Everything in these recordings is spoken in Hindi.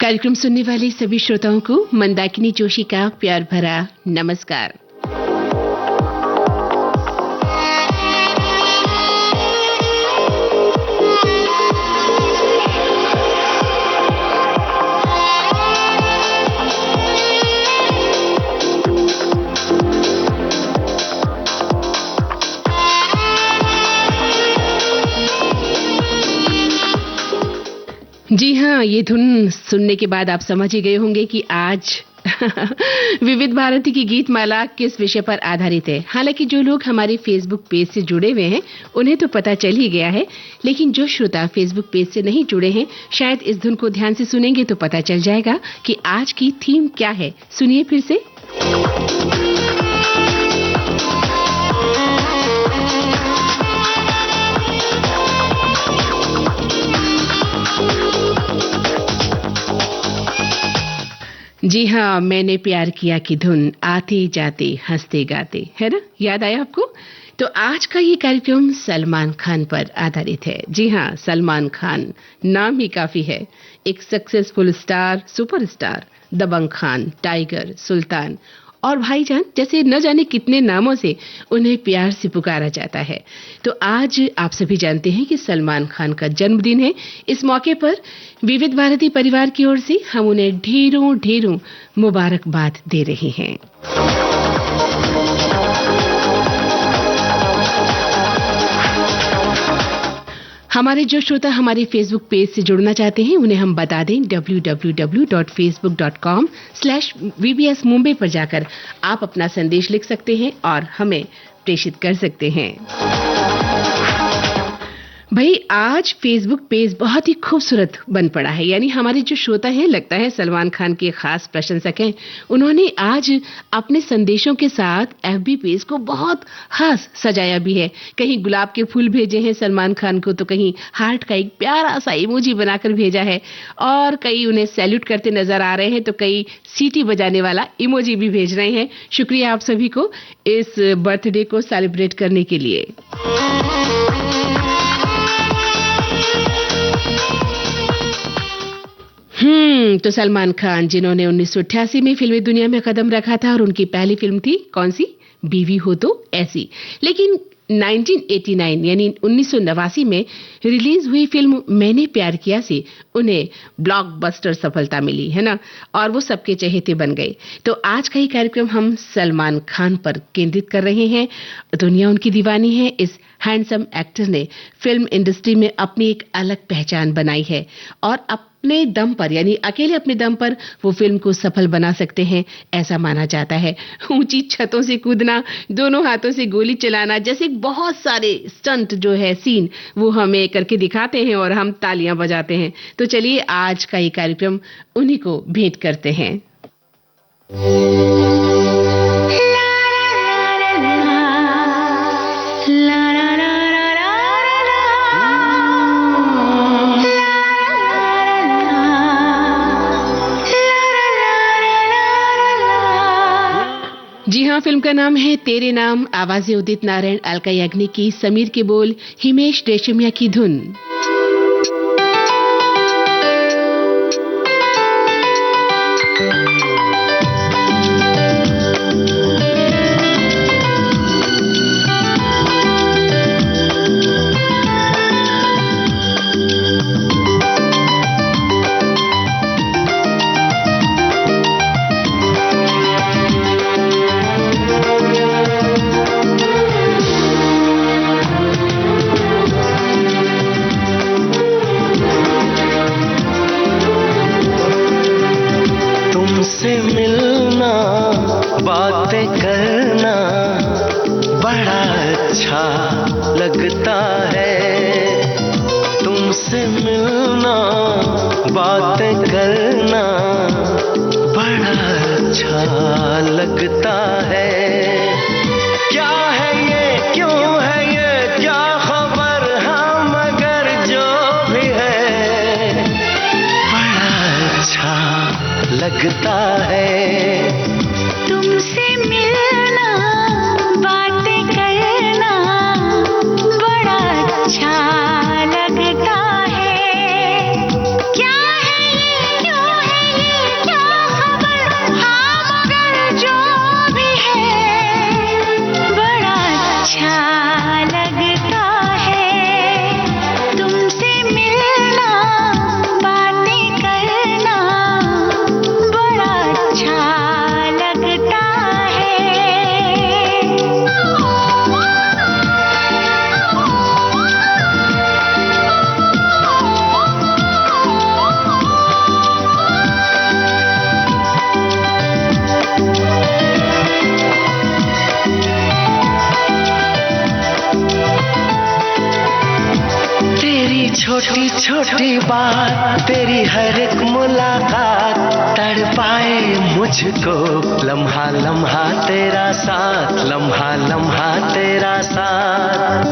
कार्यक्रम सुनने वाले सभी श्रोताओं को मंदाकिनी जोशी का प्यार भरा नमस्कार। जी हाँ, ये धुन सुनने के बाद आप समझ ही गए होंगे कि आज विविध भारती की गीत माला किस विषय पर आधारित है। हालांकि जो लोग हमारे फेसबुक पेज से जुड़े हुए हैं उन्हें तो पता चल ही गया है, लेकिन जो श्रोता फेसबुक पेज से नहीं जुड़े हैं शायद इस धुन को ध्यान से सुनेंगे तो पता चल जाएगा कि आज की थीम क्या है। सुनिए फिर से। जी हाँ, मैंने प्यार किया की धुन आते जाते हंसते गाते, है ना? याद आया आपको? तो आज का ये कार्यक्रम सलमान खान पर आधारित है। जी हाँ, सलमान खान नाम ही काफी है। एक सक्सेसफुल स्टार, सुपरस्टार, दबंग खान, टाइगर, सुल्तान और भाईजान जैसे न जाने कितने नामों से उन्हें प्यार से पुकारा जाता है। तो आज आप सभी जानते हैं कि सलमान खान का जन्मदिन है। इस मौके पर विविध भारती परिवार की ओर से हम उन्हें ढेरों ढेरों मुबारकबाद दे रहे हैं। हमारे जो श्रोता हमारे फेसबुक पेज से जुड़ना चाहते हैं उन्हें हम बता दें www.facebook.com/VBS मुंबई पर जाकर आप अपना संदेश लिख सकते हैं और हमें प्रेषित कर सकते हैं। भाई, आज फेसबुक पेज बहुत ही खूबसूरत बन पड़ा है। यानी हमारे जो श्रोता हैं, लगता है सलमान खान के खास प्रशंसक हैं, उन्होंने आज अपने संदेशों के साथ एफबी पेज को बहुत खास सजाया भी है। कहीं गुलाब के फूल भेजे हैं सलमान खान को, तो कहीं हार्ट का एक प्यारा सा इमोजी बनाकर भेजा है और कई उन्हें सैल्यूट करते नजर आ रहे हैं, तो कई सीटी बजाने वाला इमोजी भी भेज रहे हैं। शुक्रिया आप सभी को इस बर्थडे को सेलिब्रेट करने के लिए। तो सलमान खान जिन्होंने 1988 में फिल्मी दुनिया में कदम रखा था और उनकी पहली फिल्म थी कौन सी? बीवी हो तो ऐसी। लेकिन 1989 यानी 1989 में रिलीज हुई फिल्म मैंने प्यार किया से उन्हें ब्लॉकबस्टर सफलता मिली, है ना? और वो सबके चहेते बन गए। तो आज का ये कार्यक्रम हम सलमान खान पर केंद्रित कर रहे हैं। दुनिया उनकी दीवानी है। इस हैंडसम एक्टर ने फिल्म इंडस्ट्री में अपनी एक अलग पहचान बनाई है और अपने दम पर यानी अकेले अपने दम पर वो फिल्म को सफल बना सकते हैं, ऐसा माना जाता है। ऊंची छतों से कूदना, दोनों हाथों से गोली चलाना जैसे बहुत सारे स्टंट जो है सीन वो हमें करके दिखाते हैं और हम तालियां बजाते हैं। तो चलिए आज का ये कार्यक्रम उन्हीं को भेंट करते हैं। जी हाँ, फिल्म का नाम है तेरे नाम। आवाजें उदित नारायण, अलका याग्निक की, समीर के बोल, हिमेश रेशमिया की धुन। लगता है तुमसे मिलना, बातें करना बड़ा अच्छा लगता है। क्या है ये, क्यों है छोटी बात तेरी हर एक मुलाकात तड़पाए मुझको लम्हा लम्हा तेरा साथ लम्हा लम्हा तेरा साथ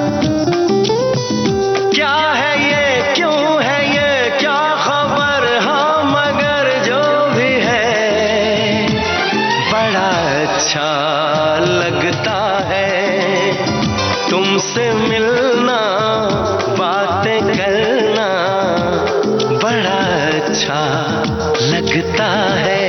क्या है ये क्यों है ये क्या खबर हाँ मगर जो भी है बड़ा अच्छा लगता है तुमसे मिलना बातें करना बड़ा अच्छा लगता है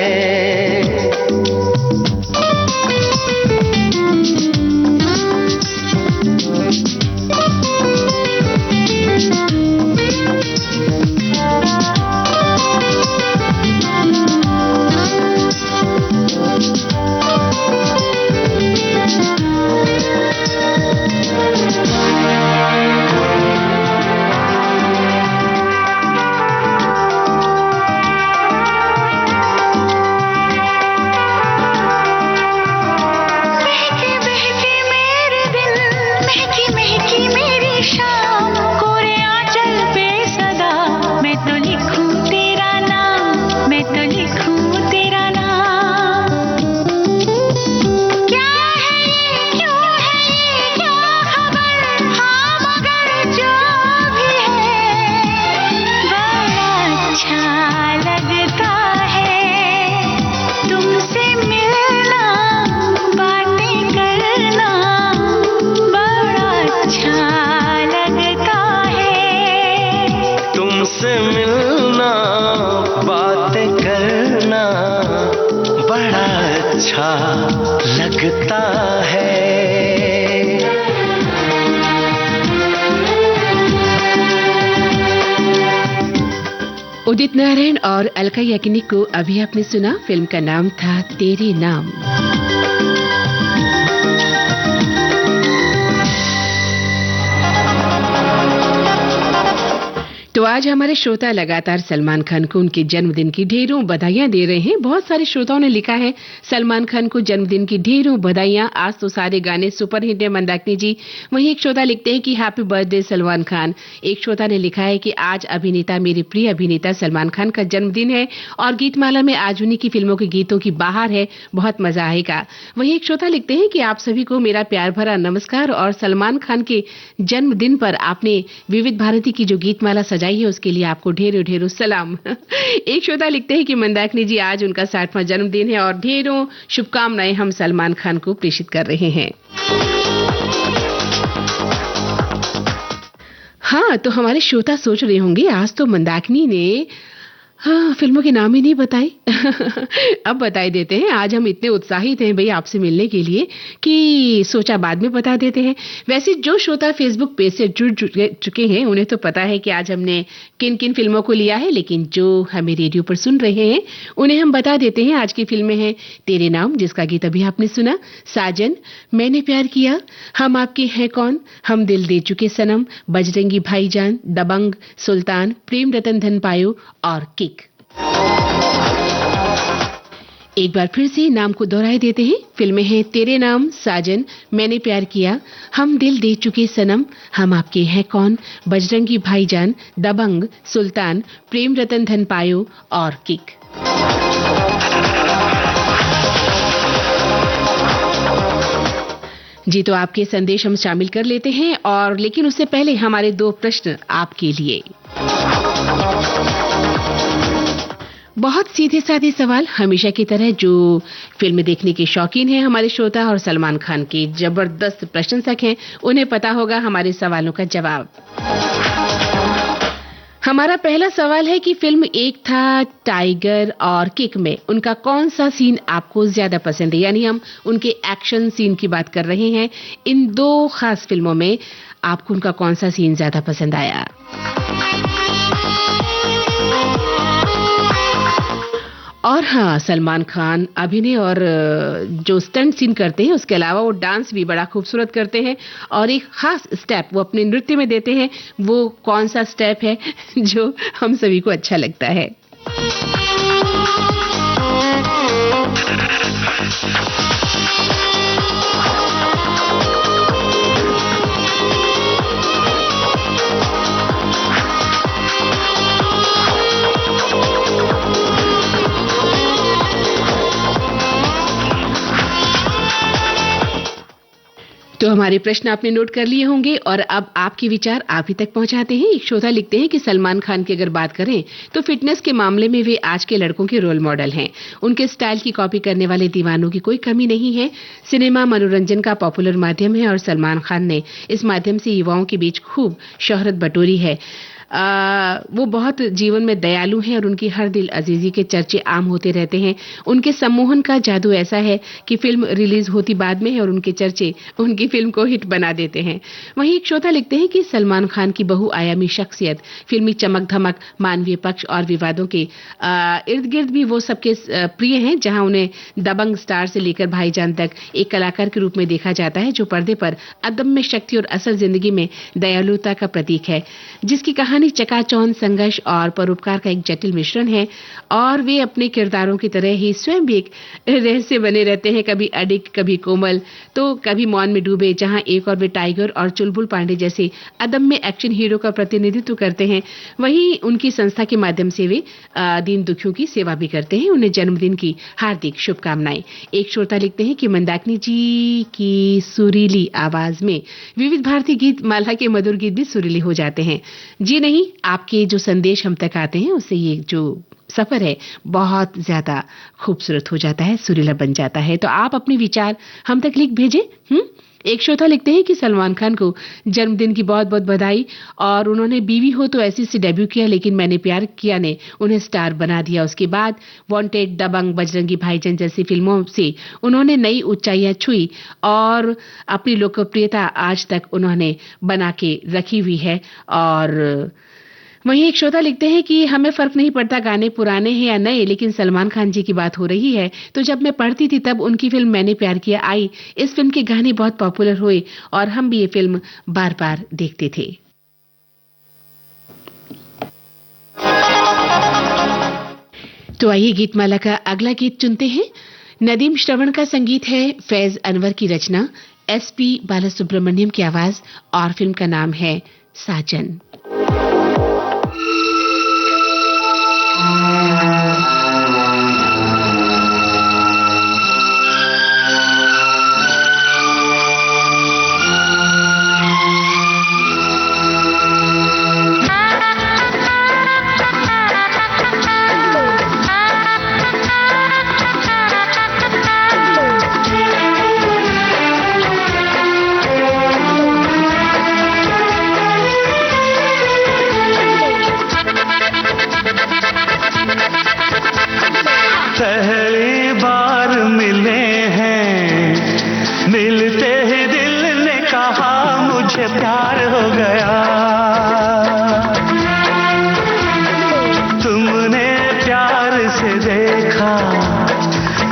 लगता है उदित नारायण और अलका याग्निक को अभी आपने सुना। फिल्म का नाम था तेरे नाम। तो आज हमारे श्रोता लगातार सलमान खान को उनके जन्मदिन की ढेरों बधाइयां दे रहे हैं। बहुत सारे श्रोताओं ने लिखा है सलमान खान को जन्मदिन की ढेरों बधाइयां, आज तो सारे गाने सुपर हिट है मंदाकिनी जी। वहीं एक श्रोता लिखते हैं कि हैप्पी बर्थडे सलमान खान। एक श्रोता ने लिखा है कि आज अभिनेता, मेरे प्रिय अभिनेता सलमान खान का जन्मदिन है और गीतमाला में आज उन्हीं की फिल्मों के गीतों की बहार है, बहुत मजा आएगा। वहीं एक श्रोता लिखते हैं कि आप सभी को मेरा प्यार भरा नमस्कार और सलमान खान के जन्मदिन पर आपने विविध भारती की जो गीतमाला सजाई है उसके लिए आपको ढेरों ढेरों सलाम। एक श्रोता लिखते हैं कि मंदाकिनी जी आज उनका 60वां जन्मदिन है और ढेरों शुभकामनाएं हम सलमान खान को प्रेषित कर रहे हैं। हाँ, तो हमारे श्रोता सोच रहे होंगे आज तो मंदाकिनी ने फिल्मों के नाम ही नहीं बताए। अब बताई देते हैं। आज हम इतने उत्साहित हैं भई आपसे मिलने के लिए कि सोचा बाद में बता देते हैं। वैसे जो श्रोता फेसबुक पेज से जुड़ चुके हैं उन्हें तो पता है कि आज हमने किन किन फिल्मों को लिया है, लेकिन जो हमें रेडियो पर सुन रहे हैं उन्हें हम बता देते हैं। आज की फिल्में हैं तेरे नाम, जिसका गीत अभी आपने सुना, साजन, मैंने प्यार किया, हम आपके हैं कौन, हम दिल दे चुके सनम, बजरंगी भाईजान, दबंग, सुल्तान, प्रेम रतन धन पायो और किक। एक बार फिर से नाम को दोहराए देते हैं। फिल्में हैं तेरे नाम, साजन, मैंने प्यार किया, हम दिल दे चुके सनम, हम आपके हैं कौन, बजरंगी भाईजान, दबंग, सुल्तान, प्रेम रतन धन पायो और किक। जी, तो आपके संदेश हम शामिल कर लेते हैं और लेकिन उससे पहले हमारे 2 प्रश्न आपके लिए। बहुत सीधे साधे सवाल, हमेशा की तरह जो फिल्म देखने के शौकीन हैं हमारे श्रोता और सलमान खान के जबरदस्त प्रशंसक हैं उन्हें पता होगा हमारे सवालों का जवाब। हमारा पहला सवाल है कि फिल्म एक था टाइगर और किक में उनका कौन सा सीन आपको ज्यादा पसंद है, यानी हम उनके एक्शन सीन की बात कर रहे हैं। इन 2 खास फिल्मों में आपको उनका कौन सा सीन ज्यादा पसंद आया? और हाँ, सलमान खान अभिनय और जो स्टंट सीन करते हैं उसके अलावा वो डांस भी बड़ा खूबसूरत करते हैं और एक खास स्टेप वो अपने नृत्य में देते हैं। वो कौन सा स्टेप है जो हम सभी को अच्छा लगता है? तो हमारे प्रश्न आपने नोट कर लिए होंगे और अब आपके विचार आप ही तक पहुंचाते हैं। एक श्रोता लिखते हैं कि सलमान खान की अगर बात करें तो फिटनेस के मामले में वे आज के लड़कों के रोल मॉडल हैं। उनके स्टाइल की कॉपी करने वाले दीवानों की कोई कमी नहीं है। सिनेमा मनोरंजन का पॉपुलर माध्यम है और सलमान खान ने इस माध्यम से युवाओं के बीच खूब शोहरत बटोरी है। वो बहुत जीवन में दयालु हैं और उनकी हर दिल अजीजी के चर्चे आम होते रहते हैं। उनके सम्मोहन का जादू ऐसा है कि फिल्म रिलीज होती बाद में है और उनके चर्चे उनकी फिल्म को हिट बना देते हैं। वहीं एक श्रोता लिखते हैं कि सलमान खान की बहुआयामी शख्सियत, फिल्मी चमक धमक, मानवीय पक्ष और विवादों के इर्द गिर्द भी वो सबके प्रिय हैं। जहां उन्हें दबंग स्टार से लेकर भाईजान तक एक कलाकार के रूप में देखा जाता है जो पर्दे पर अदम्य शक्ति और असल जिंदगी में दयालुता का प्रतीक है, जिसकी कहानी चकाचौंध संघर्ष और परोपकार का एक जटिल मिश्रण है। और वे अपने किरदारों की तरह ही स्वयं भी एक रहस्य बने रहते हैं, कभी अडिग, कभी कोमल, तो कभी मौन में डूबे। जहां एक और वे टाइगर और चुलबुल पांडे जैसे अदम्य एक्शन हीरो का प्रतिनिधित्व करते हैं, वहीं उनकी संस्था के माध्यम से वे दीन दुखियों की सेवा भी करते हैं। उन्हें जन्मदिन की हार्दिक शुभकामनाएं। एक श्रोता लिखते हैं कि मंदाकिनी जी की सुरीली आवाज में विविध भारती गीत माला के मधुर गीत भी सुरीले हो जाते हैं। जी नहीं, आपके जो संदेश हम तक आते हैं उससे ये जो सफर है बहुत ज्यादा खूबसूरत हो जाता है, सुरीला बन जाता है। तो आप अपने विचार हम तक लिख भेजें। एक श्रोता लिखते हैं कि सलमान खान को जन्मदिन की बहुत बहुत बधाई और उन्होंने बीवी हो तो ऐसी से डेब्यू किया, लेकिन मैंने प्यार किया ने उन्हें स्टार बना दिया। उसके बाद वांटेड, दबंग, बजरंगी भाईजान जैसी फिल्मों से उन्होंने नई ऊंचाइयां छुई और अपनी लोकप्रियता आज तक उन्होंने बना के रखी हुई है। और वहीं एक श्रोता लिखते हैं कि हमें फर्क नहीं पड़ता गाने पुराने हैं या नए, लेकिन सलमान खान जी की बात हो रही है तो जब मैं पढ़ती थी तब उनकी फिल्म मैंने प्यार किया आई। इस फिल्म के गाने बहुत पॉपुलर हुए और हम भी ये फिल्म बार बार देखते थे। तो आइए गीतमाला का अगला गीत चुनते हैं। नदीम श्रवण का संगीत है, फैज अनवर की रचना, SP बालासुब्रमण्यम की आवाज और फिल्म का नाम है साजन।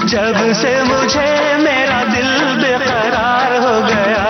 जब से मुझे मेरा दिल बेकरार हो गया।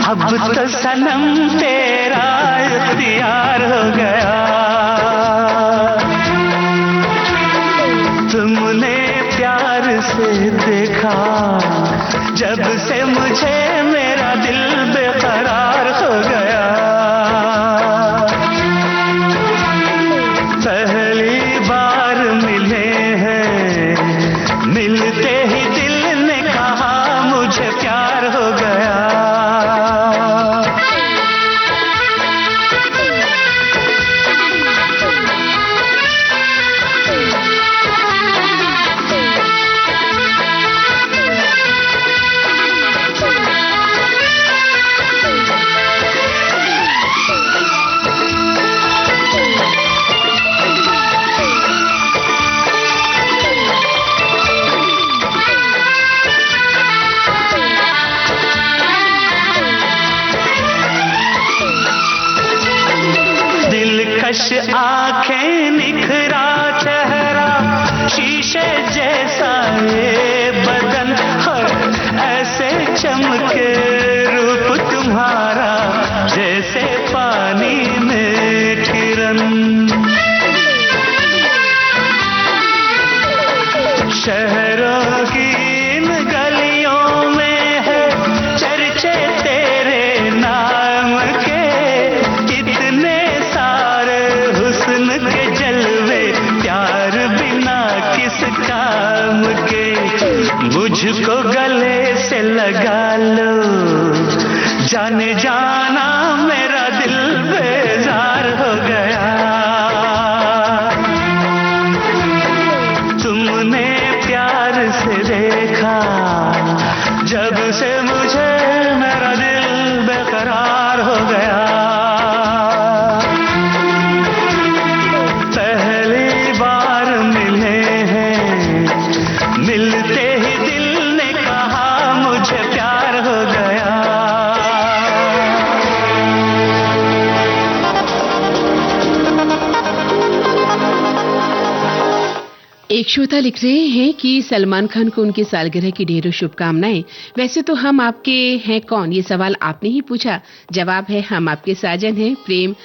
अब तो सनम तेरा इख्तियार हो गया। तुमने प्यार से देखा जब से मुझे मेरा दिल बेकरार हो गया। पहली बार मिले हैं, मिलते ही दिल ने कहा मुझे प्यार हो गया। आंखें निखरा चेहरा शीशे जैसा ये बदन, ऐसे चमके रूप तुम्हारा जैसे पानी में किरण। शहरों की इन गलियों में है चर्चे तेरे नाम के, कितने सारे हुस्न के जलवे प्यार बिना किस काम के। मुझको गले से लगा लो जाने जाना मेरा दिल बेजार हो गया। तुमने प्यार से देखा जब से मुझे मेरा दिल बेकरार हो गया। पहली बार मिले हैं, मिलते ही दिल ने कहा मुझे प्यार हो गया। एक श्रोता लिख रहे हैं कि सलमान खान को उनकी सालगिरह की ढेरों शुभकामनाएं। वैसे तो हम आपके हैं कौन, ये सवाल आपने ही पूछा। जवाब है हम आपके साजन हैं। प्रेम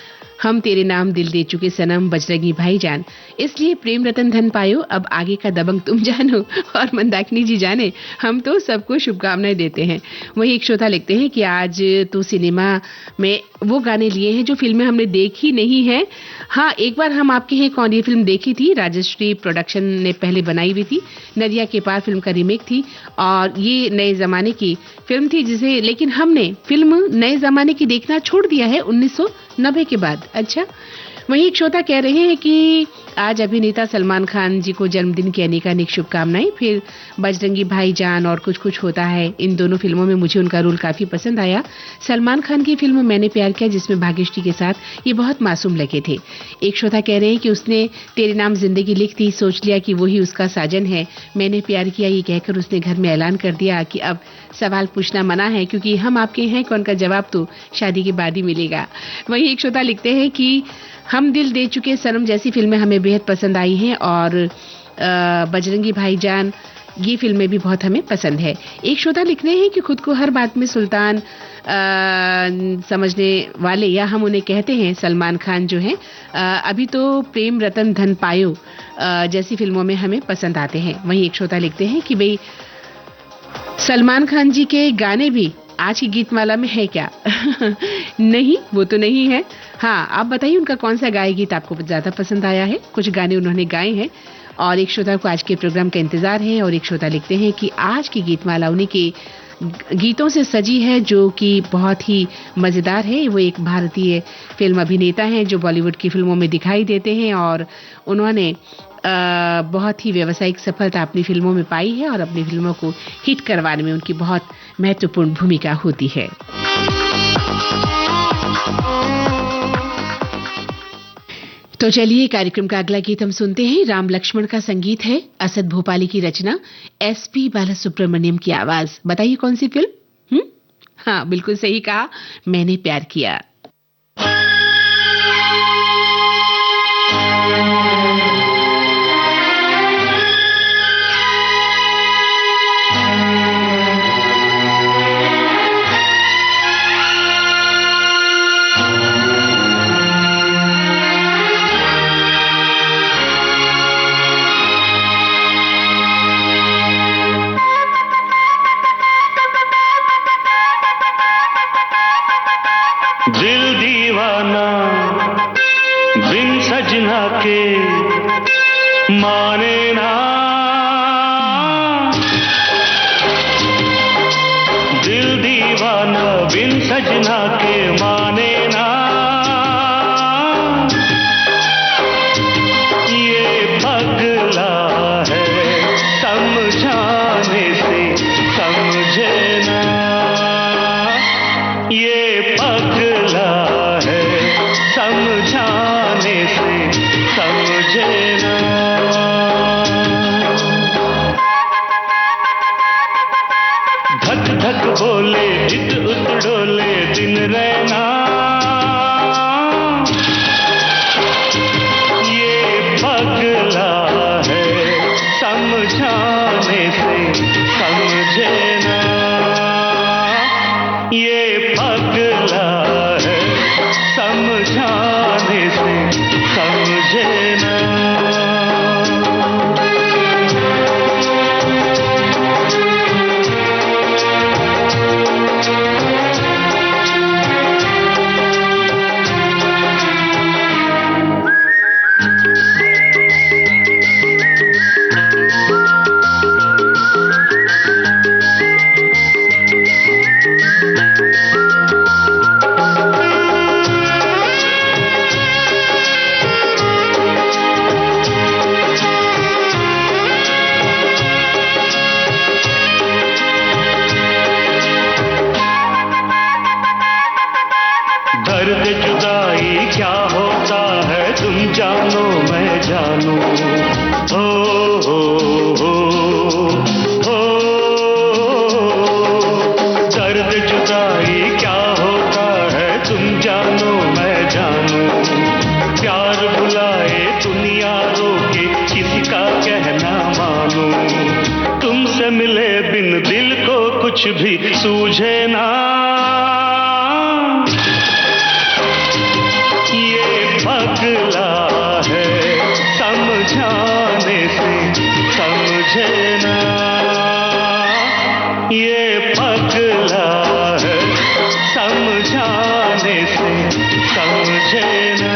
हम तेरे नाम दिल दे चुके सनम, बजरंगी भाईजान। इसलिए प्रेम रतन धन पायो, अब आगे का दबंग तुम जानो और मंदाकिनी जी जाने। हम तो सबको शुभकामनाएं देते हैं। वही एक श्रोता लिखते हैं कि आज तो सिनेमा में वो गाने लिए हैं जो फिल्में हमने देखी नहीं है। हाँ, एक बार हम आपके हैं कौन ये फिल्म देखी थी, राजश्री प्रोडक्शन ने पहले बनाई हुई थी। नदिया के पार फिल्म का रीमेक थी और ये नए जमाने की फिल्म थी जिसे, लेकिन हमने फिल्म नए जमाने की देखना छोड़ दिया है 1990 के बाद। अच्छा, वहीं एक श्रोता कह रहे हैं कि आज अभिनेता सलमान खान जी को जन्मदिन की अनेकानेक शुभकामनाएं। फिर बजरंगी भाईजान और कुछ कुछ होता है, इन दोनों फिल्मों में मुझे उनका रोल काफी पसंद आया। सलमान खान की फिल्म मैंने प्यार किया जिसमें भाग्यश्री के साथ ये बहुत मासूम लगे थे। एक श्रोता कह रहे हैं कि उसने तेरे नाम जिंदगी लिख दी, सोच लिया कि वही उसका साजन है। मैंने प्यार किया ये कहकर उसने घर में ऐलान कर दिया कि अब सवाल पूछना मना है, क्योंकि हम आपके हैं कौन का जवाब तो शादी के बाद ही मिलेगा। वहीं एक श्रोता लिखते हैं कि हम दिल दे चुके सनम जैसी फिल्में हमें बेहद पसंद आई हैं और बजरंगी भाईजान ये फिल्में भी बहुत हमें पसंद है। एक श्रोता लिख रहे हैं कि खुद को हर बात में सुल्तान समझने वाले, या हम उन्हें कहते हैं सलमान खान जो हैं, अभी तो प्रेम रतन धन पायो जैसी फिल्मों में हमें पसंद आते हैं। वहीं एक श्रोता लिखते हैं कि भाई सलमान खान जी के गाने भी आज की गीतमाला में है क्या? नहीं, वो तो नहीं है। हाँ, आप बताइए उनका कौन सा गाय गीत आपको ज्यादा पसंद आया है? कुछ गाने उन्होंने गाए हैं और एक श्रोता को आज के प्रोग्राम का इंतजार है। और एक श्रोता लिखते हैं कि आज की गीतमाला उन्हीं के गीतों से सजी है जो कि बहुत ही मजेदार है। वो एक भारतीय फिल्म अभिनेता हैं जो बॉलीवुड की फिल्मों में दिखाई देते हैं और उन्होंने बहुत ही व्यावसायिक सफलता अपनी फिल्मों में पाई है और अपनी फिल्मों को हिट करवाने में उनकी बहुत महत्वपूर्ण भूमिका होती है। तो चलिए कार्यक्रम का अगला गीत हम सुनते हैं। राम लक्ष्मण का संगीत है, असद भोपाली की रचना, एसपी बालासुब्रमण्यम की आवाज। बताइए कौन सी फिल्म? हाँ, बिल्कुल सही कहा, मैंने प्यार किया। समझना के माने ना, ये पगला है समझाने से समझे ना, ये पगला है समझाने से समझे ना। धक धक बोले इत उत डोले दिन रहना, ये पगला है समझाने से समझे ना, ये पगला है समझाने से समझे ना। दर्द जुदाई क्या होता है तुम जानो मैं जानूं, हो हो हो हो। दर्द जुदाई क्या होता है तुम जानो मैं जानूं, प्यार बुलाए दुनिया रोके किसी का कहना मानूं, तुमसे मिले बिन दिल को कुछ भी सूझे ना, पगला है समझाने से समझे ना, ये पगला है समझाने से समझे ना।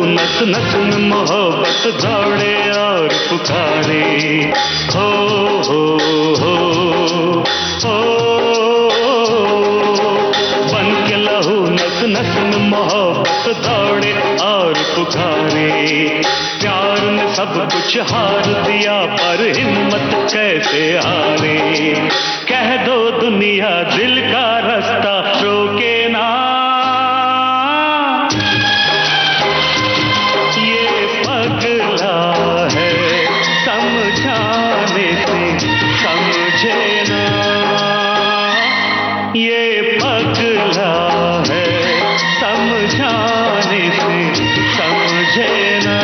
नस नस में मोहब्बत दौड़े और पुकारे, हो हो हो हो। बन के लहू नस नस में मोहब्बत दौड़े और पुकारे, प्यार ने सब कुछ हार दिया पर हिम्मत कैसे हारे, कह दो दुनिया दिल का रास्ता रोके ना, पगला है समझाने से समझे ना, ये पगला है समझाने से समझे ना।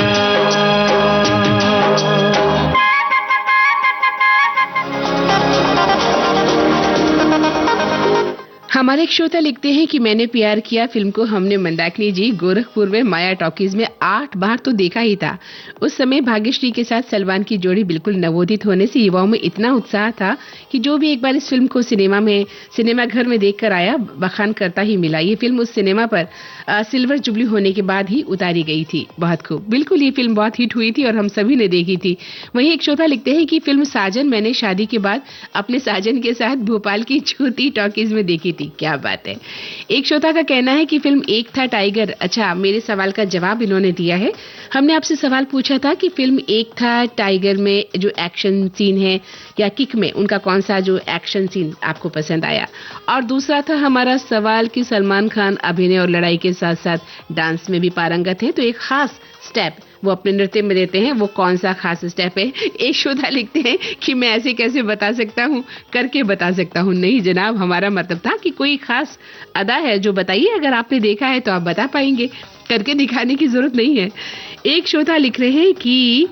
हमारे एक श्रोता लिखते हैं कि मैंने प्यार किया फिल्म को हमने मंदाकिनी जी गोरखपुर में माया टॉकीज में 8 बार तो देखा ही था। उस समय भाग्यश्री के साथ सलमान की जोड़ी बिल्कुल नवोदित होने से युवाओं में इतना उत्साह था कि जो भी एक बार इस फिल्म को सिनेमा घर में देखकर आया बखान करता ही मिला। ये फिल्म उस सिनेमा पर सिल्वर जुबली होने के बाद ही उतारी गई थी। बहुत खूब, बिल्कुल ये फिल्म बहुत हिट हुई थी और हम सभी ने देखी थी। वहीं एक श्रोता लिखते हैं कि फिल्म साजन मैंने शादी के बाद अपने साजन के साथ भोपाल की ज्योति टॉकीज में देखी थी। क्या बात है। एक श्रोता का कहना है कि फिल्म एक था टाइगर। अच्छा, मेरे सवाल का जवाब इन्होंने दिया है। हमने आपसे सवाल पूछा था कि फिल्म एक था टाइगर में जो एक्शन सीन है या किक में उनका कौन सा जो एक्शन सीन आपको पसंद आया, और दूसरा था हमारा सवाल कि सलमान खान अभिनय और लड़ाई के साथ साथ डांस में भी पारंगत है, तो एक खास स्टेप वो अपने नृत्य में देते हैं, वो कौन सा खास स्टेप है। एक श्रोता लिखते हैं कि मैं ऐसे कैसे बता सकता हूँ, करके बता सकता हूँ। नहीं जनाब, हमारा मतलब था कि कोई खास अदा है जो बताइए, अगर आपने देखा है तो आप बता पाएंगे, करके दिखाने की जरूरत नहीं है। एक श्रोता लिख रहे हैं कि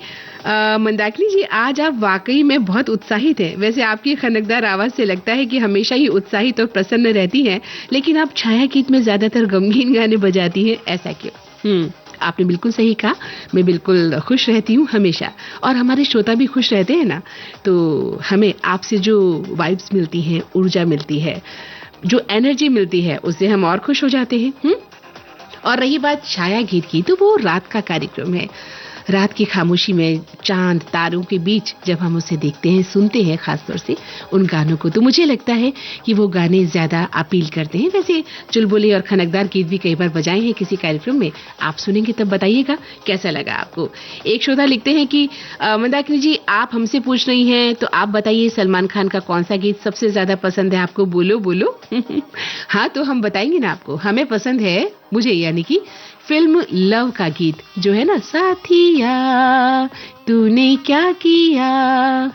मंदाकिनी जी, आज आप वाकई में बहुत उत्साहित हैं। वैसे आपकी खनकदार आवाज से लगता है कि हमेशा ही उत्साहित और प्रसन्न रहती हैं, लेकिन आप छाया गीत में ज्यादातर गमगीन गाने बजाती हैं, ऐसा क्यों? आपने बिल्कुल सही कहा। मैं बिल्कुल खुश रहती हूँ हमेशा, और हमारे श्रोता भी खुश रहते हैं ना, तो हमें आपसे जो वाइब्स मिलती हैं, ऊर्जा मिलती है, जो एनर्जी मिलती है, उससे हम और खुश हो जाते हैं। और रही बात छाया गीत की, तो वो रात का कार्यक्रम है। रात की खामोशी में चांद तारों के बीच जब हम उसे देखते हैं, सुनते हैं खासतौर से उन गानों को, तो मुझे लगता है कि वो गाने ज्यादा अपील करते हैं। वैसे चुलबुले और खनकदार गीत भी कई बार बजाए हैं किसी कार्यक्रम में, आप सुनेंगे तब बताइएगा कैसा लगा आपको। एक श्रोता लिखते हैं कि मंदाकिनी जी, आप हमसे पूछ रही हैं तो आप बताइए सलमान खान का कौन सा गीत सबसे ज्यादा पसंद है आपको, बोलो बोलो। हाँ, तो हम बताएंगे ना आपको। हमें पसंद है, मुझे यानी कि फिल्म लव का गीत जो है ना, साथिया तूने क्या किया,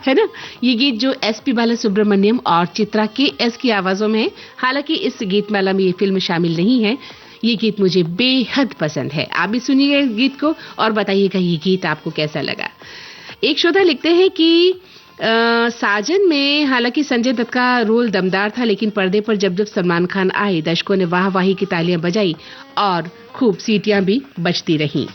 है ना, ये गीत जो एसपी बालासुब्रमण्यम और चित्रा के एस की आवाजों में है। हालांकि इस गीतमाला में ये फिल्म शामिल नहीं है। ये गीत मुझे बेहद पसंद है। आप भी सुनिएगा इस गीत को और बताइएगा ये गीत आपको कैसा लगा। एक श्रोता लिखते हैं कि साजन में हालांकि संजय दत्त का रोल दमदार था, लेकिन पर्दे पर जब जब सलमान खान आए, दर्शकों ने वाह वाही की तालियां बजाई और खूब सीटियां भी बजती रहीं।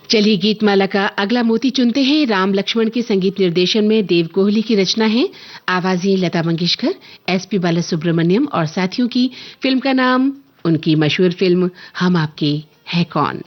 चलिए गीतमाला का अगला मोती चुनते हैं। राम लक्ष्मण के संगीत निर्देशन में देव कोहली की रचना है, आवाजें लता मंगेशकर, एसपी बालासुब्रमण्यम और साथियों की। फिल्म का नाम, उनकी मशहूर फिल्म हम आपके हैं कौन।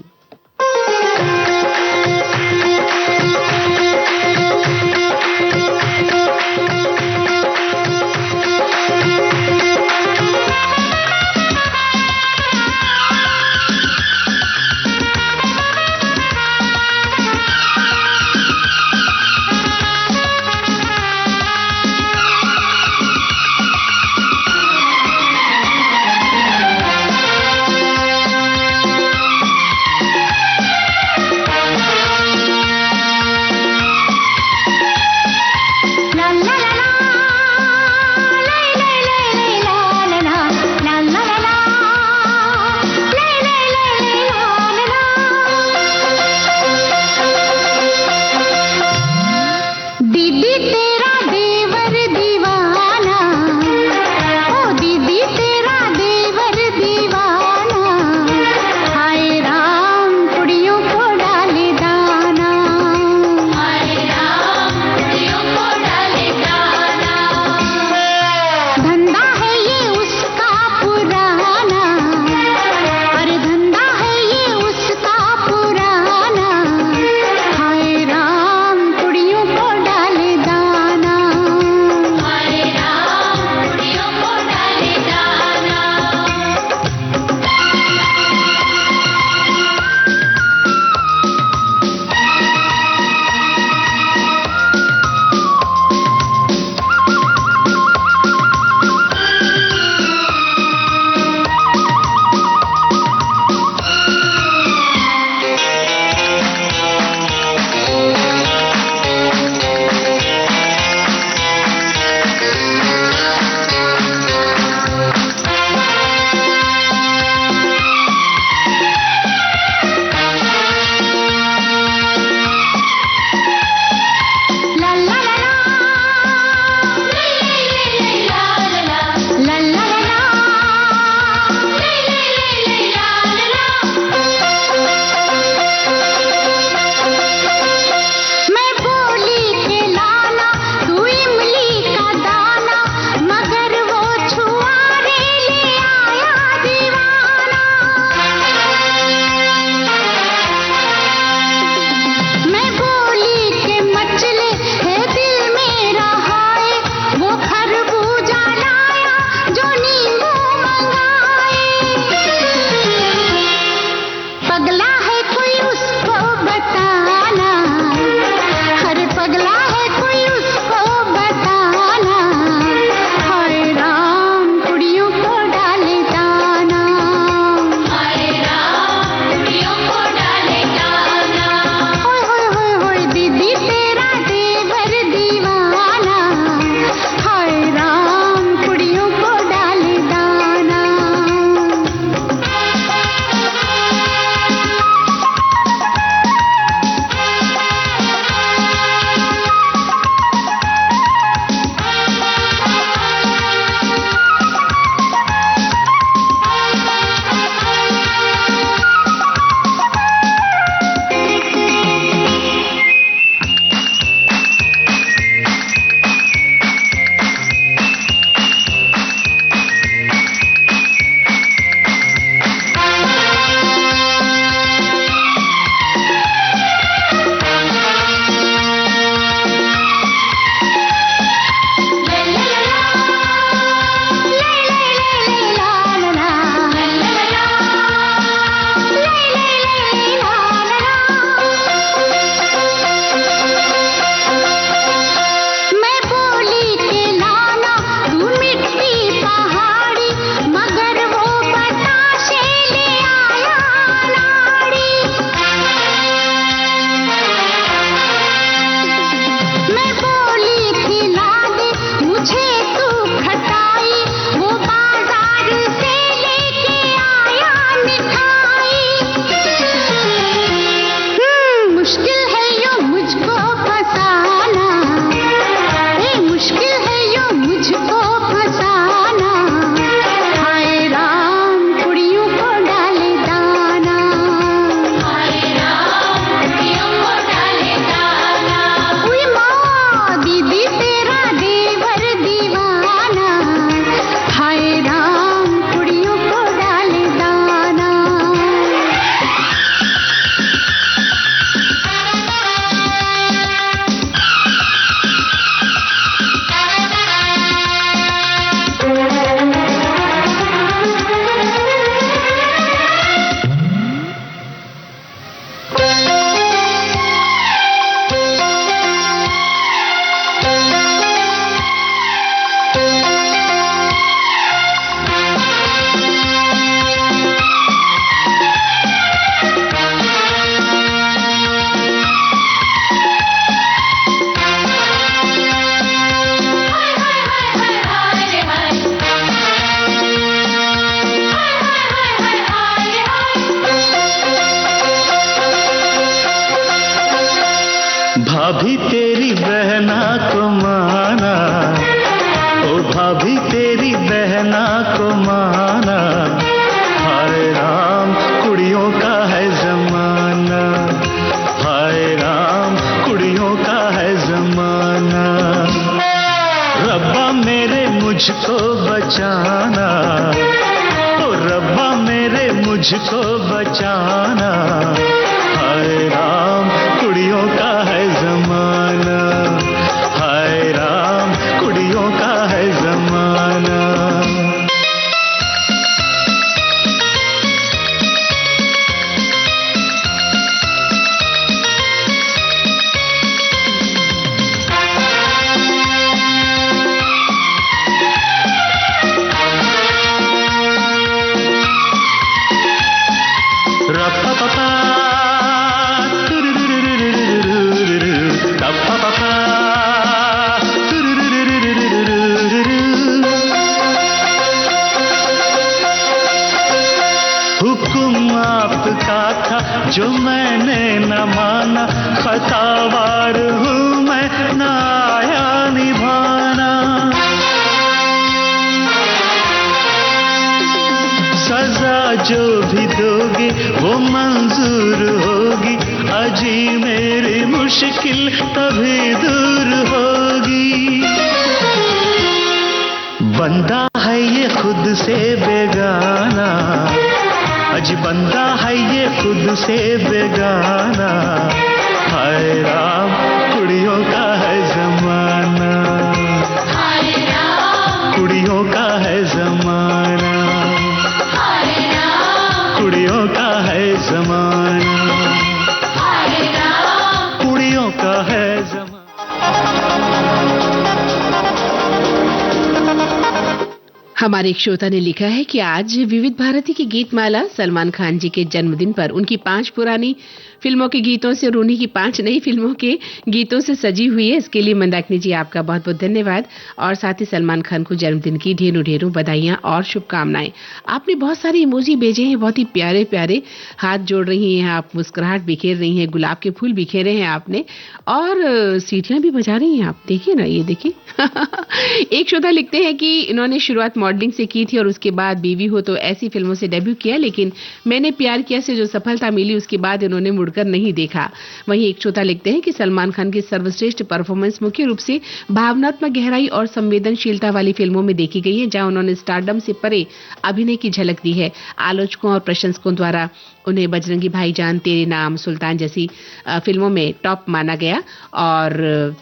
को माना, हाय राम कुड़ियों का है जमाना, हाय राम कुड़ियों का है जमाना। रब्बा मेरे मुझको बचाना, ओ रब्बा मेरे मुझको बचाना, हाय राम कुड़ियों का है जमाना, हाय राम कुड़ियों का है जमाना। हुक्म आपका था जो मैंने न माना, खतावार हूँ मैं न आया निभाना। सजा जो भी दोगे वो मंजूर होगी, अजी मेरी मुश्किल तभी दूर होगी। बंदा है ये खुद से बेगाना, अजी बंदा है ये खुद से बेगाना, हाय राम कुड़ियों का है जमाना, हाय राम कुड़ियों का है जमाना, हाय राम कुड़ियों का है जमाना, हाय राम कुड़ियों का है जमाना। हमारे एक श्रोता ने लिखा है कि आज विविध भारती की गीतमाला सलमान खान जी के जन्मदिन पर उनकी 5 पुरानी फिल्मों के गीतों से और उन्हीं की 5 नई फिल्मों के गीतों से सजी हुई है। इसके लिए मंदाकिनी जी आपका बहुत बहुत धन्यवाद और साथ ही सलमान खान को जन्मदिन की ढेरों ढेरों बधाइयां और शुभकामनाएं। आपने बहुत सारे इमोजी भेजे हैं, बहुत ही प्यारे प्यारे, हाथ जोड़ रही हैं आप, मुस्कुराहट बिखेर रही हैं, गुलाब के फूल बिखेरे हैं आपने और सीटियां भी बजा रही हैं आप। देखिए ना, ये देखिए। एक श्रोता लिखते हैं कि इन्होंने शुरुआत मॉडलिंग से की थी और उसके बाद बीवी हो तो ऐसी फिल्मों से डेब्यू किया, लेकिन मैंने प्यार किया से जो सफलता मिली उसके बाद इन्होंने मुड़कर नहीं देखा। वहीं एक श्रोता लिखते हैं कि सलमान खान की सर्वश्रेष्ठ परफॉर्मेंस मुख्य रूप से भावनात्मक गहराई और संवेदनशीलता वाली फिल्मों में देखी गई है, जहां उन्होंने स्टारडम से परे अभिनय की झलक दी है। आलोचकों और प्रशंसकों द्वारा उन्हें बजरंगी भाईजान, तेरे नाम, सुल्तान जैसी फिल्मों में टॉप माना गया और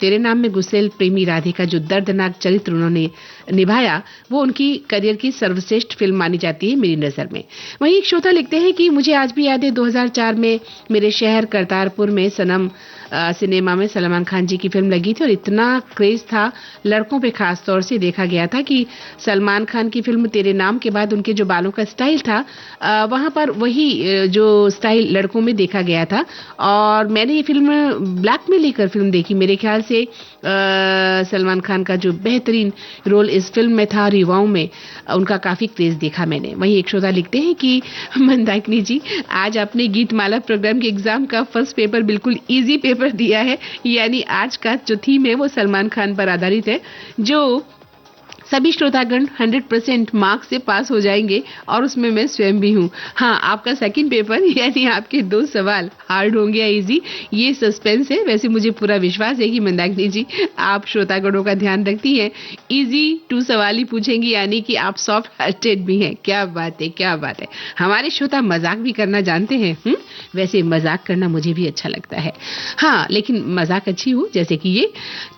तेरे नाम में गुस्सेल प्रेमी राधे का जो दर्दनाक चरित्र उन्होंने निभाया वो उनकी करियर की सर्वश्रेष्ठ फिल्म मानी जाती है मेरी नजर में। वहीं एक श्रोता लिखते हैं कि मुझे आज भी याद है 2004 में मेरे शहर करतारपुर में सनम सिनेमा में सलमान खान जी की फिल्म लगी थी और इतना क्रेज था लड़कों पे खास तौर से देखा गया था कि सलमान खान की फिल्म तेरे नाम के बाद उनके जो बालों का स्टाइल था वहां पर वही जो स्टाइल लड़कों में देखा गया था और मैंने ये फिल्म ब्लैक में लेकर फिल्म देखी। मेरे ख्याल से सलमान खान का जो बेहतरीन रोल इस फिल्म में था और युवाओं में उनका काफी क्रेज देखा मैंने। वहीं एक श्रोता लिखते हैं कि मंदाकिनी जी आज आपने गीतमाला प्रोग्राम के एग्जाम का फर्स्ट पेपर बिल्कुल इजी पेपर दिया है, यानी आज का जो थीम है वो सलमान खान पर आधारित है, जो सभी श्रोतागण 100% मार्क्स से पास हो जाएंगे और उसमें मैं स्वयं भी हूँ। हाँ, आपका सेकंड पेपर यानी आपके 2 सवाल हार्ड होंगे या इजी, ये सस्पेंस है। वैसे मुझे पूरा विश्वास है कि मंदाकिनी जी आप श्रोतागणों का ध्यान रखती हैं, इजी 2 सवाल ही पूछेंगी, यानी कि आप सॉफ्ट हार्टेड भी हैं। क्या बात है, क्या बात है। हमारे श्रोता मजाक भी करना जानते हैं। वैसे मजाक करना मुझे भी अच्छा लगता है, हाँ, लेकिन मजाक अच्छी हो जैसे कि ये।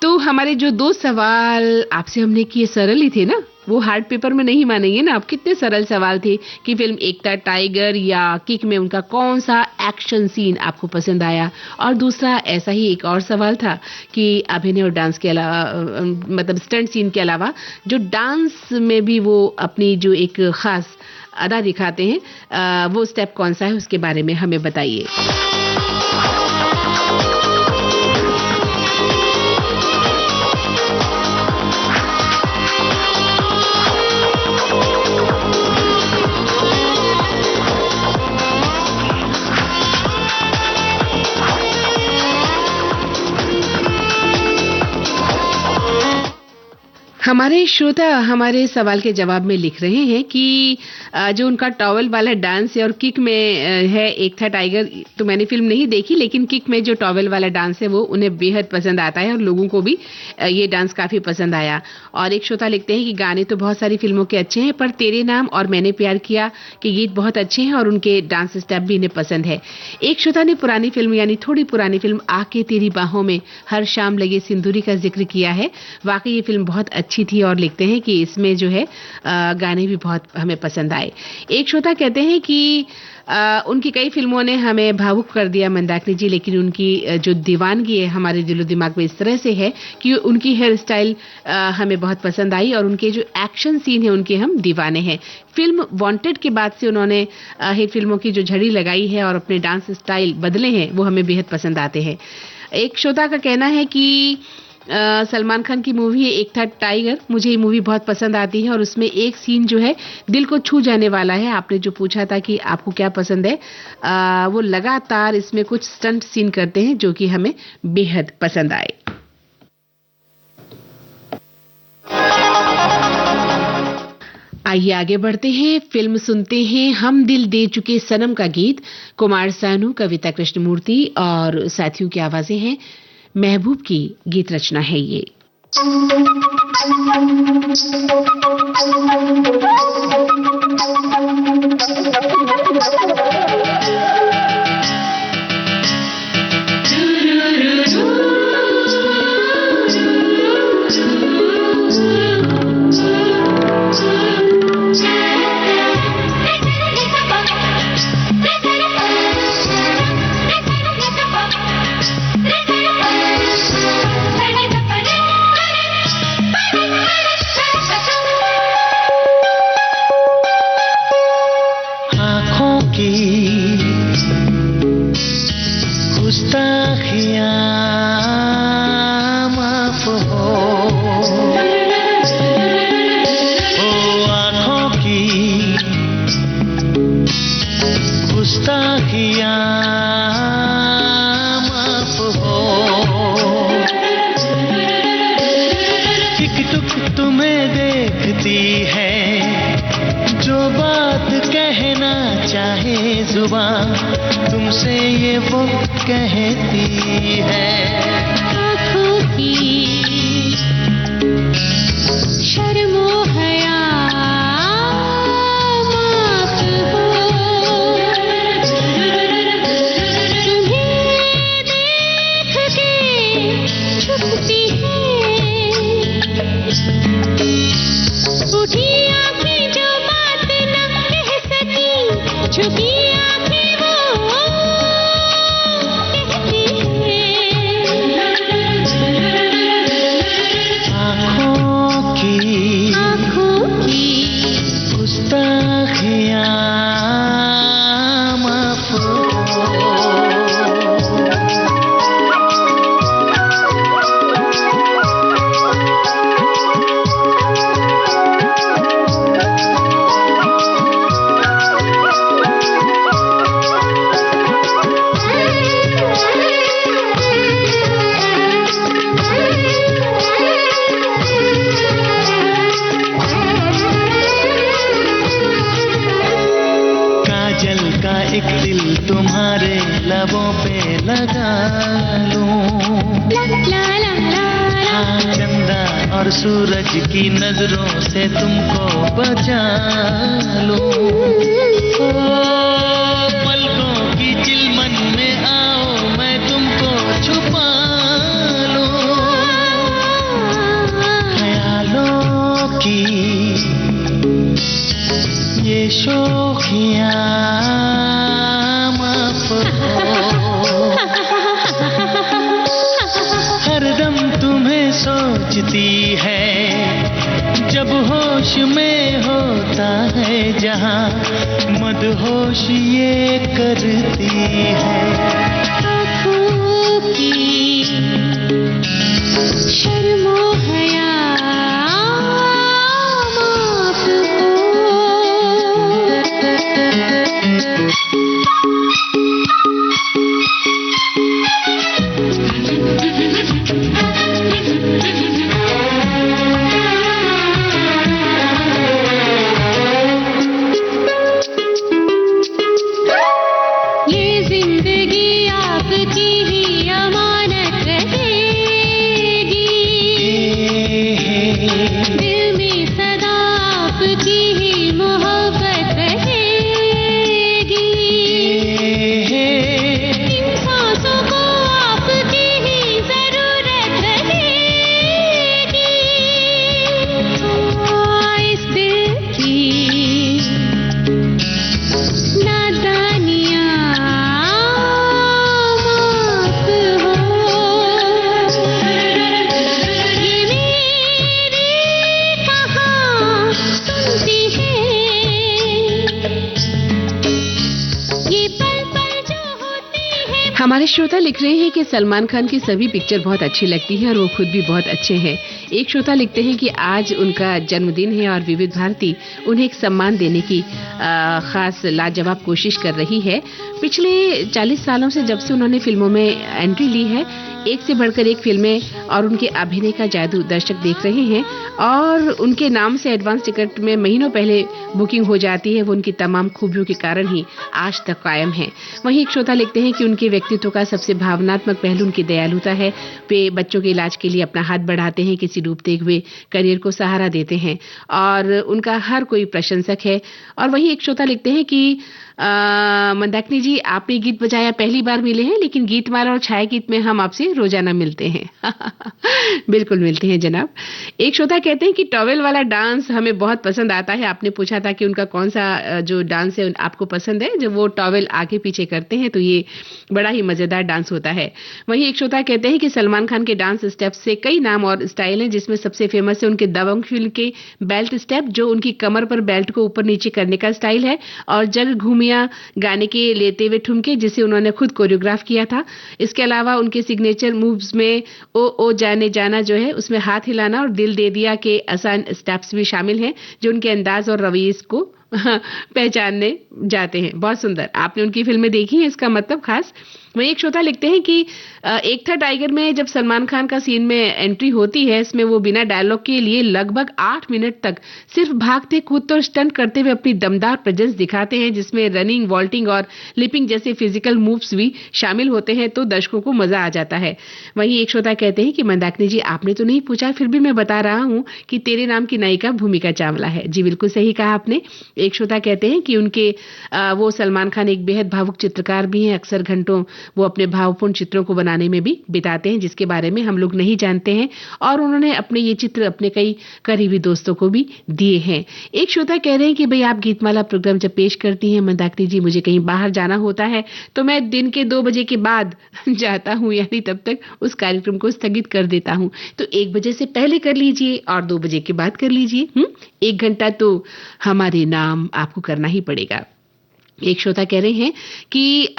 तो हमारे जो 2 सवाल आपसे हमने किए सरल ही थे ना, वो हार्ड पेपर में नहीं मानेंगे ना आप। कितने सरल सवाल थे कि फिल्म एकता टाइगर या किक में उनका कौन सा एक्शन सीन आपको पसंद आया, और दूसरा ऐसा ही एक और सवाल था कि अभिनय और डांस के अलावा मतलब स्टंट सीन के अलावा जो डांस में भी वो अपनी जो एक खास अदा दिखाते हैं वो स्टेप कौन सा है, उसके बारे में हमें बताइए। हमारे श्रोता हमारे सवाल के जवाब में लिख रहे हैं कि जो उनका टॉवल वाला डांस है और किक में है एक था टाइगर, तो मैंने फिल्म नहीं देखी लेकिन किक में जो टॉवल वाला डांस है वो उन्हें बेहद पसंद आता है और लोगों को भी ये डांस काफी पसंद आया। और एक श्रोता लिखते हैं कि गाने तो बहुत सारी फिल्मों के अच्छे हैं पर तेरे नाम और मैंने प्यार किया के गीत बहुत अच्छे हैं और उनके डांस स्टेप भी इन्हें पसंद है। एक श्रोता ने पुरानी फिल्म यानी थोड़ी पुरानी फिल्म आके तेरी बाहों में हर शाम लगे सिंदूरी का जिक्र किया है। वाकई ये फिल्म बहुत अच्छी थी और लिखते हैं कि इसमें जो है गाने भी बहुत हमें पसंद आए। एक श्रोता कहते हैं कि उनकी कई फिल्मों ने हमें भावुक कर दिया मंदाकिनी जी, लेकिन उनकी जो दीवानगी है हमारे दिलो दिमाग में इस तरह से है कि उनकी हेयर स्टाइल हमें बहुत पसंद आई और उनके जो एक्शन सीन है उनके हम दीवाने हैं। फिल्म वांटेड के बाद से उन्होंने हिट फिल्मों की जो झड़ी लगाई है और अपने डांस स्टाइल बदले हैं वो हमें बेहद पसंद आते हैं। एक श्रोता का कहना है कि सलमान खान की मूवी है एक था टाइगर, मुझे ये मूवी बहुत पसंद आती है और उसमें एक सीन जो है दिल को छू जाने वाला है। आपने जो पूछा था कि आपको क्या पसंद है, वो लगातार इसमें कुछ स्टंट सीन करते हैं जो कि हमें बेहद पसंद आए। आइए आगे बढ़ते हैं, फिल्म सुनते हैं हम दिल दे चुके सनम का गीत। कुमार सानू, कविता कृष्णमूर्ति और साथियों की आवाजें हैं। महबूब की गीत रचना है ये। तुमसे ये वो कहती है, आँखों की शर्मो हया माफ हो, तुम्हें देख के छुपती है, उठी आँखें जो बात न कह सकी, छुपी सूरज की नजरों से तुमको बचा लूं, पलकों की चिलमन में आओ मैं तुमको छुपा लूं, ख्यालों की ये शोखियां माफ हो, हरदम तुम्हें सोचती है जब होश में होता है जहां, मदहोश ये करती है, आँखों की शर्मो हया माफ हो। हमारे श्रोता लिख रहे हैं कि सलमान खान की सभी पिक्चर बहुत अच्छी लगती है और वो खुद भी बहुत अच्छे हैं। एक श्रोता लिखते हैं कि आज उनका जन्मदिन है और विविध भारती उन्हें एक सम्मान देने की खास लाजवाब कोशिश कर रही है। पिछले 40 सालों से जब से उन्होंने फिल्मों में एंट्री ली है, एक से बढ़कर एक फिल्में और उनके अभिनय का जादू दर्शक देख रहे हैं और उनके नाम से एडवांस टिकट में महीनों पहले बुकिंग हो जाती है। वो उनकी तमाम खूबियों के कारण ही आज तक कायम है। वहीं एक श्रोता लिखते हैं कि उनके व्यक्तित्व का सबसे भावनात्मक पहलू उनकी दयालुता है। वे बच्चों के इलाज के लिए अपना हाथ बढ़ाते हैं, किसी डूबते हुए करियर को सहारा देते हैं और उनका हर कोई प्रशंसक है। और वहीं एक श्रोता लिखते हैं कि मंदाकिनी जी, आपने गीत बजाया पहली बार मिले हैं, लेकिन गीतमाला और छाया गीत में हम आपसे रोजाना मिलते हैं। बिल्कुल मिलते हैं जनाब। एक श्रोता कहते हैं कि टॉवेल वाला डांस हमें बहुत पसंद आता है। आपने पूछा था कि उनका कौन सा जो डांस है आपको पसंद है, जब वो टॉवेल आगे पीछे करते हैं तो ये बड़ा ही मजेदार डांस होता है। वहीं एक श्रोता कहते हैं कि सलमान खान के डांस स्टेप से कई नाम और स्टाइल हैं, जिसमें सबसे फेमस है उनके दबंग फिल्म के बेल्ट स्टेप, जो उनकी कमर पर बेल्ट को ऊपर नीचे करने का स्टाइल है, और जग घूमिया गाने के लेते हुए ठुमके, जिसे उन्होंने खुद कोरियोग्राफ किया था। इसके अलावा उनके सिग्नेचर मूव्स में ओ जाने जाना जो है, उसमें हाथ हिलाना और दिल दे दिया के आसान स्टेप्स भी शामिल हैं, जो उनके अंदाज और रवैये को पहचानने जाते हैं। बहुत सुंदर। आपने उनकी फिल्में देखी हैं, इसका मतलब खास। वहीं एक श्रोता लिखते हैं कि एक था टाइगर में जब सलमान खान का सीन में एंट्री होती है, इसमें वो बिना डायलॉग के लिए लगभग 8 मिनट तक सिर्फ भागते कूदते और स्टंट करते हुए अपनी दमदार प्रेजेंस दिखाते हैं, जिसमें रनिंग, वॉल्टिंग और लिपिंग जैसे फिजिकल मूव्स भी शामिल होते हैं, तो दर्शकों को मजा आ जाता है। वहीं एक श्रोता कहते हैं कि मंदाकिनी जी, आपने तो नहीं पूछा, फिर भी मैं बता रहा हूँ कि तेरे नाम की नायिका भूमिका चावला है। जी बिल्कुल सही कहा आपने। एक श्रोता कहते हैं कि उनके वो सलमान खान एक बेहद भावुक चित्रकार भी हैं। अक्सर घंटों वो अपने भावपूर्ण चित्रों को बनाने में भी बिताते हैं, जिसके बारे में हम लोग नहीं जानते हैं, और उन्होंने अपने ये चित्र अपने कई करीबी दोस्तों को भी दिए हैं। एक श्रोता कह रहे हैं कि भाई, आप गीतमाला प्रोग्राम जब पेश करती हैं मंदाकिनी जी, मुझे कहीं बाहर जाना होता है तो मैं दिन के 2 बजे के बाद जाता हूँ, यानी तब तक उस कार्यक्रम को स्थगित कर देता हूँ। तो 1 बजे से पहले कर लीजिए और 2 बजे के बाद कर लीजिए। 1 घंटा तो हमारे नाम आपको करना ही पड़ेगा। एक श्रोता कह रहे हैं कि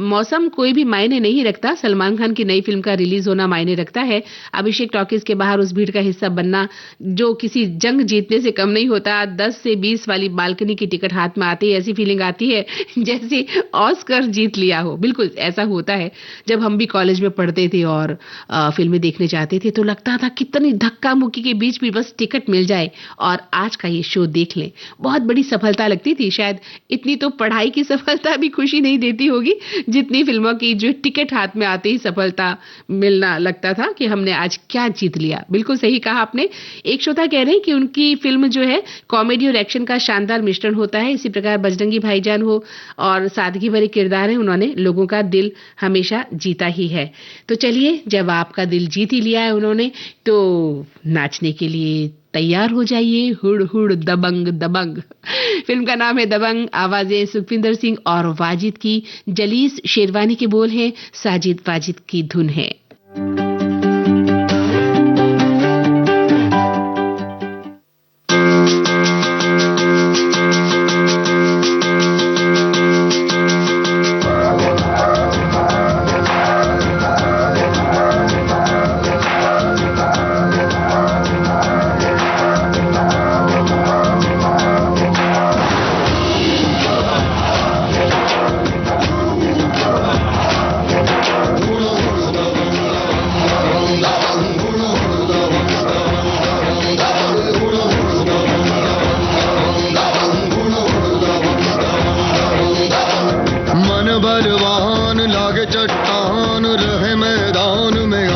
मौसम कोई भी मायने नहीं रखता, सलमान खान की नई फिल्म का रिलीज होना मायने रखता है। अभिषेक टॉकीज के बाहर उस भीड़ का हिस्सा बनना जो किसी जंग जीतने से कम नहीं होता। 10 से 20 वाली बालकनी की टिकट हाथ में आते ही ऐसी फीलिंग आती है जैसे ऑस्कर जीत लिया हो। बिल्कुल ऐसा होता है। जब हम भी कॉलेज में पढ़ते थे और फिल्में देखने जाते थे तो लगता था कितनी धक्का मुक्की के बीच भी बस टिकट मिल जाए और आज का ये शो देख लें, बहुत बड़ी सफलता लगती थी। शायद इतनी तो पढ़ाई की सफलता भी खुशी नहीं देती होगी जितनी फिल्मों की जो टिकट हाथ में आते ही सफलता मिलना लगता था कि हमने आज क्या जीत लिया। बिल्कुल सही कहा आपने। एक श्रोता कह रहे हैं कि उनकी फिल्म जो है कॉमेडी और एक्शन का शानदार मिश्रण होता है। इसी प्रकार बजरंगी भाईजान हो और सादगी भरे किरदार है, उन्होंने लोगों का दिल हमेशा जीता ही है। तो चलिए, जब आपका दिल जीत ही लिया है उन्होंने, तो नाचने के लिए तैयार हो जाइए। हुड़ हुड़ दबंग दबंग। फिल्म का नाम है दबंग। आवाजें सुखविंदर सिंह और वाजिद की। जलीस शेरवानी के बोल हैं, साजिद वाजिद की धुन है। मैदान में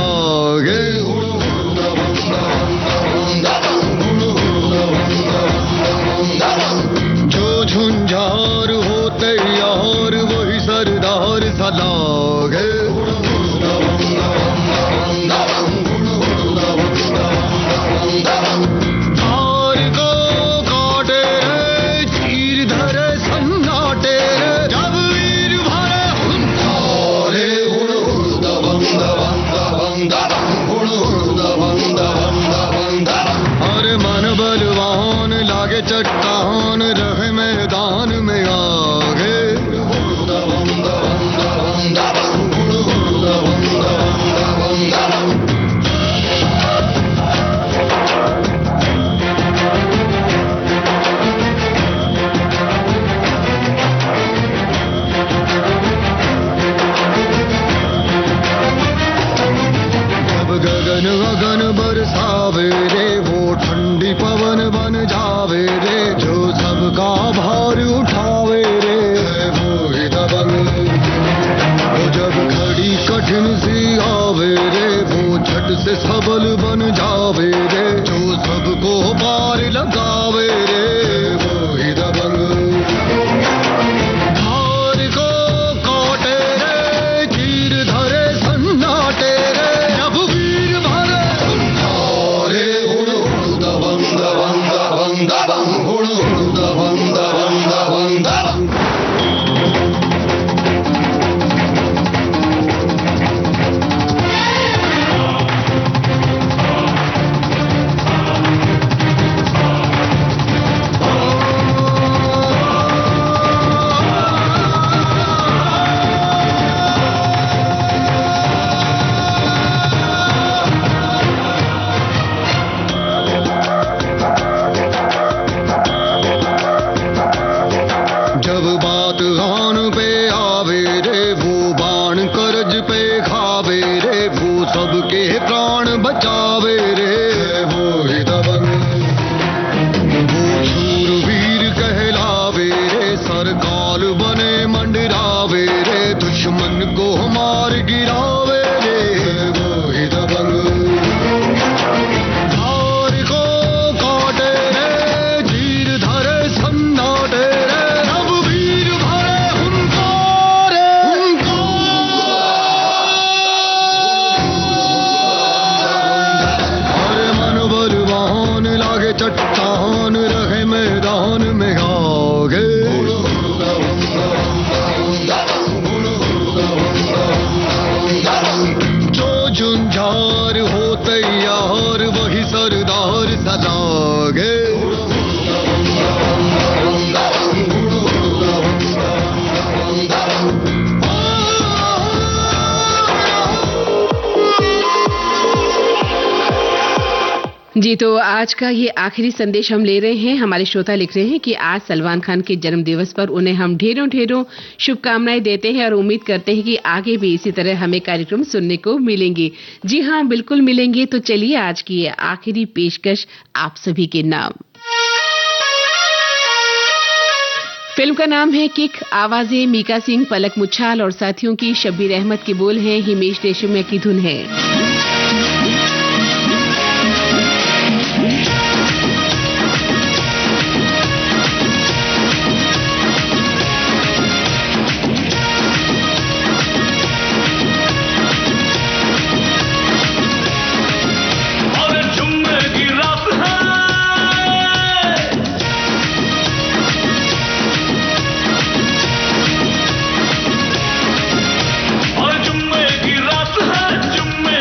आगे भार उठावे रे वो ही दबंग। वो जब घड़ी कठिन सी आवे रे वो झट से सबल बन जावे रे। जो सबको पार लगावे रे वो ही दबंग। धार को काटे रे चीर धरे सन्नाटे रे। जब वीर भरे धारे हुड़ हुड़ दबंग दबंग दबंग दबंग हुड़ हुड़ दबंग दबंग दबंग दबंग। जब बात आन पे आवे रे वो बाण करज पे खावे रे। वो सबके प्राण बचावे रे वो ही दबंग। वो शूरवीर कहलावे रे सरकाल बने मंडरावे रे। दुश्मन को मार गिरावे रे वो ही दबंग। धार को काटे रे चीर धरे सन्नाटे रे। अब वीर भरे हुंकार अरे मन बलवान लागे चट्टान रहे मैदान में आगे। जो झुंझार हो तैयार वही सरदार सदागे। जी, तो आज का ये आखिरी संदेश हम ले रहे हैं। हमारे श्रोता लिख रहे हैं कि आज सलमान खान के जन्म दिवस पर उन्हें हम ढेरों ढेरों शुभकामनाएं देते हैं और उम्मीद करते हैं कि आगे भी इसी तरह हमें कार्यक्रम सुनने को मिलेंगे। जी हाँ, बिल्कुल मिलेंगे। तो चलिए आज की ये आखिरी पेशकश आप सभी के नाम। फिल्म का नाम है किक। आवाजें मीका सिंह, पलक मुच्छाल और साथियों की। शब्बीर अहमद के बोल हैं, हिमेश रेशमिया की धुन है। जुम्मे की रात है, जुम्मे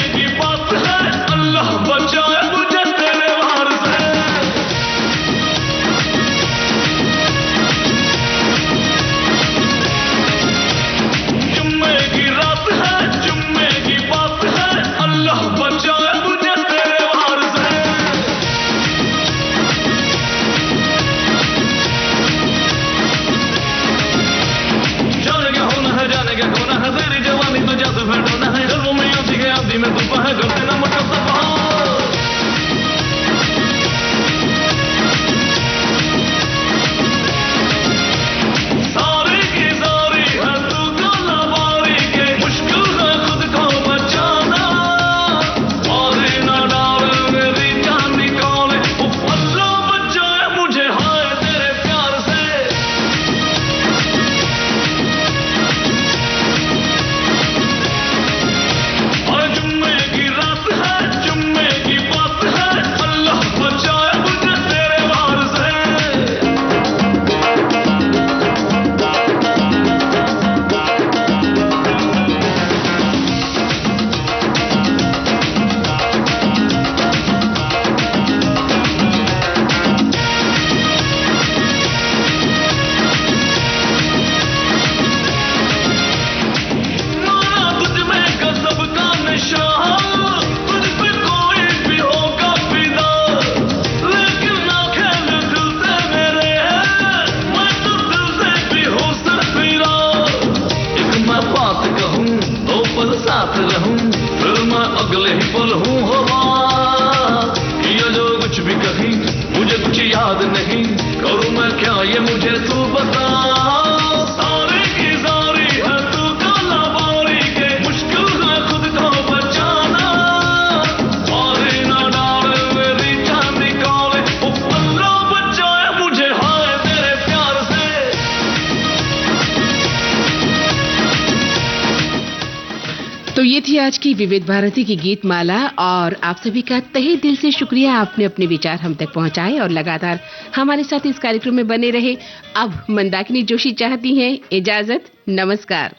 बता सारे की सारी है तू काला बारी के मुश्किल है खुद को बचाना और ना डाल मेरी जान निकाले वो पल्ला बचाए मुझे हाय तेरे प्यार से। तो ये थी आज की विविध भारती की गीत माला और आप सभी का तहे दिल से शुक्रिया, आपने अपने विचार हम तक पहुंचाए और लगातार हमारे साथ इस कार्यक्रम में बने रहे। अब मंदाकिनी जोशी चाहती हैं इजाजत, नमस्कार।